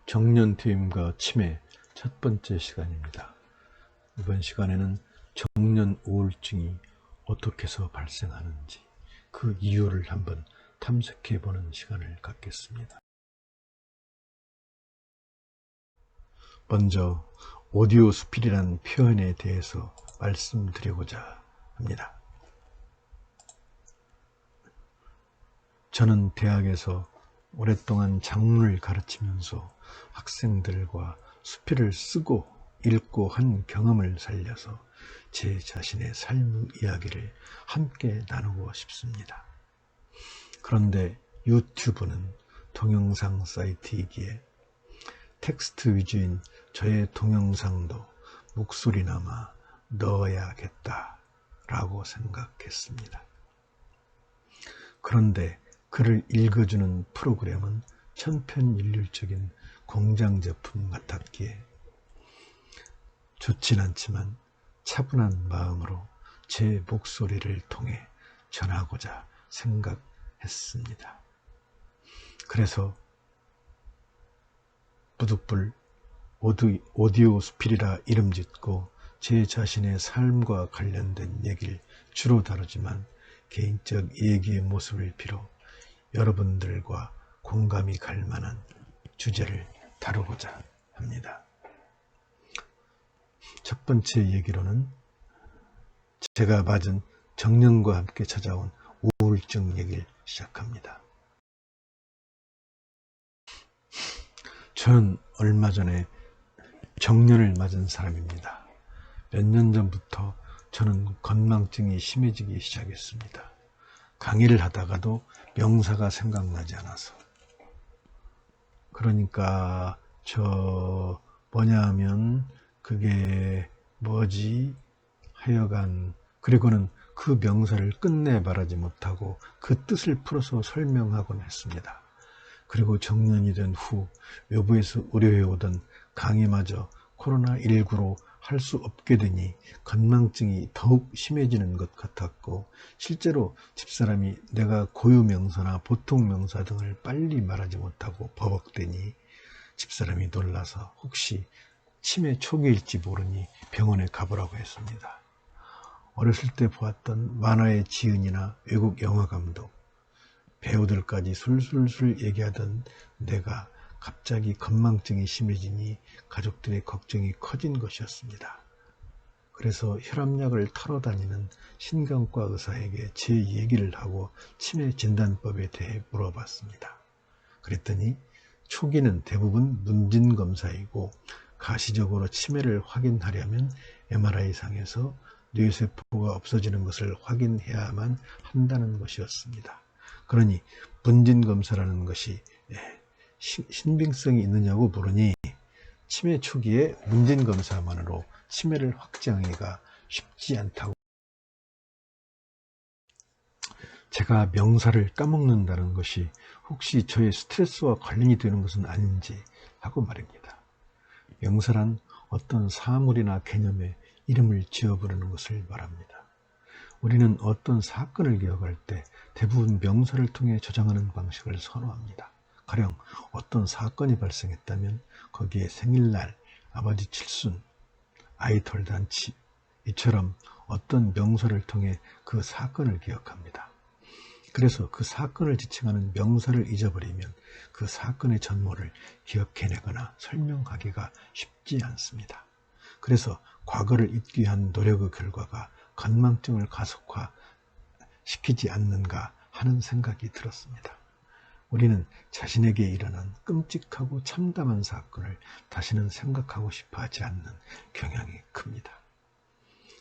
정년퇴임과 치매 첫 번째 시간입니다. 이번 시간에는 정년 우울증이 어떻게 해서 발생하는지 그 이유를 한번 탐색해 보는 시간을 갖겠습니다. 먼저 오디오스필이라는 표현에 대해서 말씀드리고자 합니다. 저는 대학에서 오랫동안 작문을 가르치면서 학생들과 수필을 쓰고 읽고 한 경험을 살려서 제 자신의 삶 이야기를 함께 나누고 싶습니다. 그런데 유튜브는 동영상 사이트이기에 텍스트 위주인 저의 동영상도 목소리나마 넣어야겠다라고 생각했습니다. 그런데 글을 읽어주는 프로그램은 천편일률적인 공장제품 같았기에 좋진 않지만 차분한 마음으로 제 목소리를 통해 전하고자 생각했습니다. 그래서 부득불 오디오스필이라 이름 짓고 제 자신의 삶과 관련된 얘기를 주로 다루지만 개인적 얘기의 모습을 빌어 여러분들과 공감이 갈 만한 주제를 다루고자 합니다. 첫 번째 얘기로는 제가 맞은 정년과 함께 찾아온 우울증 얘기를 시작합니다. 저는 얼마 전에 정년을 맞은 사람입니다. 몇 년 전부터 저는 건망증이 심해지기 시작했습니다. 강의를 하다가도 명사가 생각나지 않아서. 그러니까 뭐냐면 그게 뭐지 하여간 그리고는 그 명사를 끝내 말하지 못하고 그 뜻을 풀어서 설명하곤 했습니다. 그리고 정년이 된 후 외부에서 의뢰해오던 강의마저 코로나19로 할 수 없게 되니 건망증이 더욱 심해지는 것 같았고 실제로 집사람이 내가 고유명사나 보통명사 등을 빨리 말하지 못하고 버벅대니 집사람이 놀라서 혹시 치매 초기일지 모르니 병원에 가보라고 했습니다. 어렸을 때 보았던 만화의 지은이나 외국 영화감독, 배우들까지 술술술 얘기하던 내가 갑자기 건망증이 심해지니 가족들의 걱정이 커진 것이었습니다. 그래서 혈압약을 털어 다니는 신경과 의사에게 제 얘기를 하고 치매 진단법에 대해 물어봤습니다. 그랬더니 초기는 대부분 문진검사이고 가시적으로 치매를 확인하려면 MRI상에서 뇌세포가 없어지는 것을 확인해야만 한다는 것이었습니다. 그러니 문진검사라는 것이 신빙성이 있느냐고 물으니 치매 초기에 문진검사만으로 치매를 확정하기가 쉽지 않다고. 제가 명사를 까먹는다는 것이 혹시 저의 스트레스와 관련이 되는 것은 아닌지 하고 말입니다. 명사란 어떤 사물이나 개념에 이름을 지어 부르는 것을 말합니다. 우리는 어떤 사건을 기억할 때 대부분 명사를 통해 저장하는 방식을 선호합니다. 가령 어떤 사건이 발생했다면 거기에 생일날, 아버지 칠순, 아이 돌잔치 이처럼 어떤 명사를 통해 그 사건을 기억합니다. 그래서 그 사건을 지칭하는 명사를 잊어버리면 그 사건의 전모를 기억해내거나 설명하기가 쉽지 않습니다. 그래서 과거를 잊기 위한 노력의 결과가 건망증을 가속화시키지 않는가 하는 생각이 들었습니다. 우리는 자신에게 일어난 끔찍하고 참담한 사건을 다시는 생각하고 싶어 하지 않는 경향이 큽니다.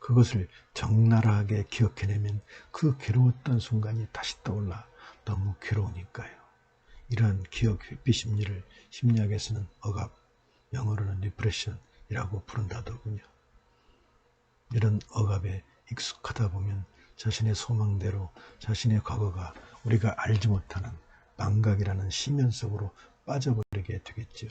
그것을 적나라하게 기억해내면 그 괴로웠던 순간이 다시 떠올라 너무 괴로우니까요. 이러한 기억 회피 심리를 심리학에서는 억압, 영어로는 디프레션이라고 부른다더군요. 이런 억압에 익숙하다 보면 자신의 소망대로 자신의 과거가 우리가 알지 못하는 망각이라는 심연 속으로 빠져버리게 되겠지요.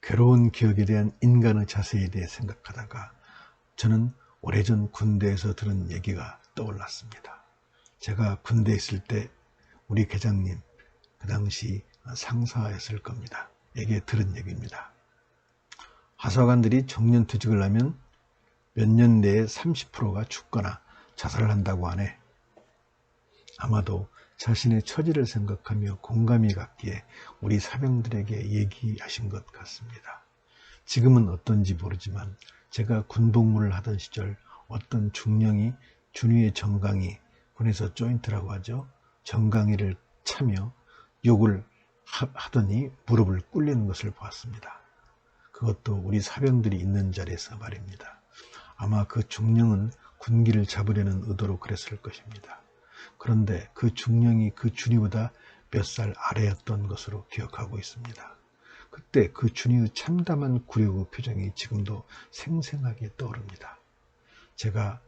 괴로운 기억에 대한 인간의 자세에 대해 생각하다가 저는 오래전 군대에서 들은 얘기가 떠올랐습니다. 제가 군대에 있을 때 우리 계장님, 그 당시 상사였을 겁니다. 에게 들은 얘기입니다. 하사관들이 정년퇴직을 하면 몇 년 내에 30%가 죽거나 자살을 한다고 하네. 아마도 자신의 처지를 생각하며 공감이 갔기에 우리 사병들에게 얘기하신 것 같습니다. 지금은 어떤지 모르지만 제가 군복무를 하던 시절 어떤 중령이 준위의 정강이, 군에서 조인트라고 하죠, 정강이를 차며 욕을 하더니 무릎을 꿇리는 것을 보았습니다. 그것도 우리 사병들이 있는 자리에서 말입니다. 아마 그 중령은 군기를 잡으려는 의도로 그랬을 것입니다. 그런데 그 중령이 그 준위보다 몇 살 아래였던 것으로 기억하고 있습니다. 그때 그 준위의 참담한 굴욕의 표정이 지금도 생생하게 떠오릅니다. 제가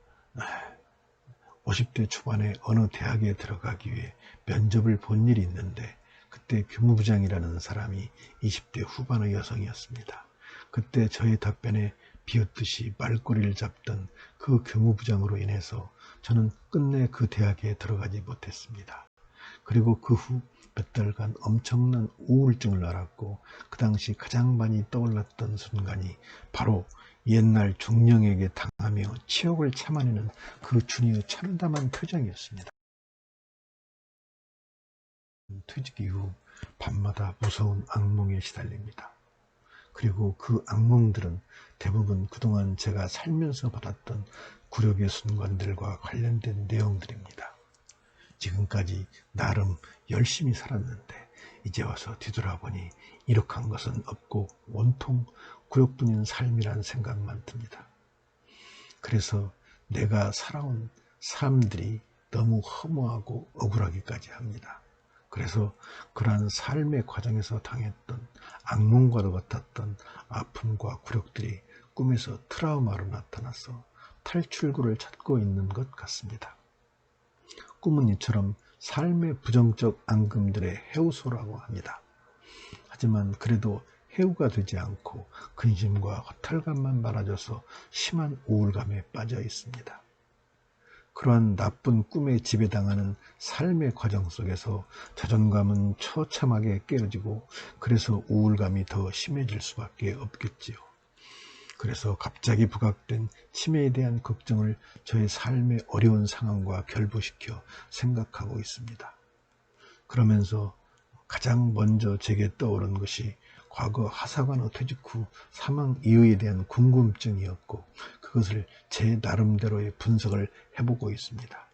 50대 초반에 어느 대학에 들어가기 위해 면접을 본 일이 있는데 그때 교무부장이라는 사람이 20대 후반의 여성이었습니다. 그때 저의 답변에 비웃듯이 말꼬리를 잡던 그 교무부장으로 인해서 저는 끝내 그 대학에 들어가지 못했습니다. 그리고 그 후 몇 달간 엄청난 우울증을 앓았고 그 당시 가장 많이 떠올랐던 순간이 바로 옛날 중령에게 당하며 치욕을 참아내는 그 준이의 참담한 표정이었습니다. 퇴직 이후 밤마다 무서운 악몽에 시달립니다. 그리고 그 악몽들은 대부분 그동안 제가 살면서 받았던 굴욕의 순간들과 관련된 내용들입니다. 지금까지 나름 열심히 살았는데 이제 와서 뒤돌아보니 이룩한 것은 없고 온통 굴욕뿐인 삶이란 생각만 듭니다. 그래서 내가 살아온 삶들이 너무 허무하고 억울하기까지 합니다. 그래서 그러한 삶의 과정에서 당했던 악몽과도 같았던 아픔과 굴욕들이 꿈에서 트라우마로 나타나서 탈출구를 찾고 있는 것 같습니다. 꿈은 이처럼 삶의 부정적 앙금들의 해우소라고 합니다. 하지만 그래도 해우가 되지 않고 근심과 허탈감만 많아져서 심한 우울감에 빠져 있습니다. 그러한 나쁜 꿈에 지배당하는 삶의 과정 속에서 자존감은 처참하게 깨어지고 그래서 우울감이 더 심해질 수밖에 없겠지요. 그래서 갑자기 부각된 치매에 대한 걱정을 저의 삶의 어려운 상황과 결부시켜 생각하고 있습니다. 그러면서 가장 먼저 제게 떠오른 것이 과거 하사관의 퇴직 후 사망 이유에 대한 궁금증이었고 그것을 제 나름대로의 분석을 해보고 있습니다.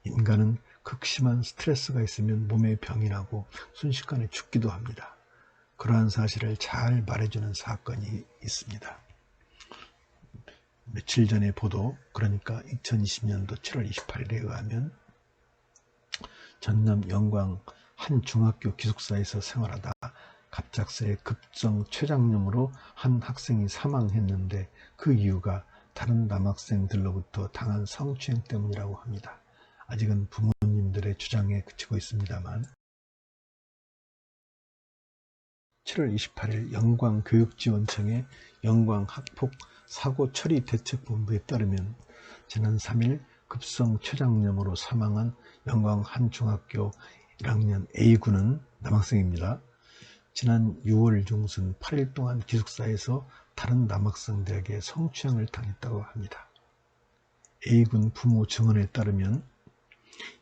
인간은 극심한 스트레스가 있으면 몸에 병이 나고 순식간에 죽기도 합니다. 그러한 사실을 잘 말해주는 사건이 있습니다. 며칠 전에 보도, 그러니까 2020년도 7월 28일에 의하면 전남 영광 한 중학교 기숙사에서 생활하다 갑작스레 급성 췌장염으로 한 학생이 사망했는데 그 이유가 다른 남학생들로부터 당한 성추행 때문이라고 합니다. 아직은 부모님들의 주장에 그치고 있습니다만 7월 28일 영광교육지원청의 영광학폭 사고처리대책본부에 따르면 지난 3일 급성 췌장염으로 사망한 영광 한 중학교 1학년 A군은 남학생입니다. 지난 6월 중순 8일 동안 기숙사에서 다른 남학생들에게 성추행을 당했다고 합니다. A군 부모 증언에 따르면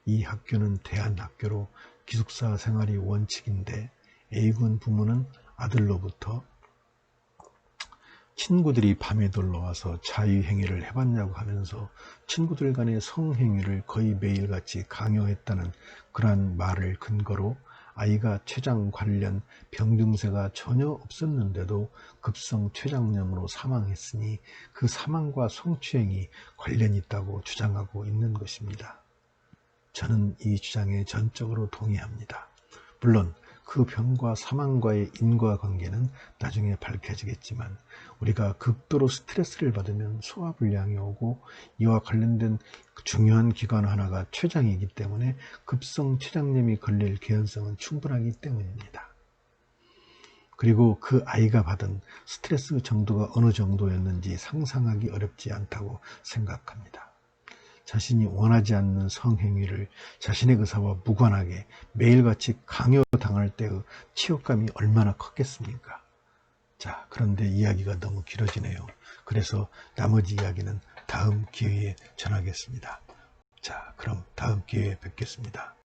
이 학교는 대안학교로 기숙사 생활이 원칙인데 A군 부모는 아들로부터 친구들이 밤에 놀러와서 자유행위를 해봤냐고 하면서 친구들 간의 성행위를 거의 매일같이 강요했다는 그러한 말을 근거로 아이가 췌장 관련 병 증세가 전혀 없었는데도 급성 췌장염으로 사망했으니 그 사망과 성추행이 관련이 있다고 주장하고 있는 것입니다. 저는 이 주장에 전적으로 동의합니다. 물론 그 병과 사망과의 인과관계는 나중에 밝혀지겠지만 우리가 극도로 스트레스를 받으면 소화불량이 오고 이와 관련된 중요한 기관 하나가 췌장이기 때문에 급성 췌장염이 걸릴 개연성은 충분하기 때문입니다. 그리고 그 아이가 받은 스트레스 정도가 어느 정도였는지 상상하기 어렵지 않다고 생각합니다. 자신이 원하지 않는 성행위를 자신의 의사와 무관하게 매일같이 강요당할 때의 치욕감이 얼마나 컸겠습니까? 자, 그런데 이야기가 너무 길어지네요. 그래서 나머지 이야기는 다음 기회에 전하겠습니다. 자, 그럼 다음 기회에 뵙겠습니다.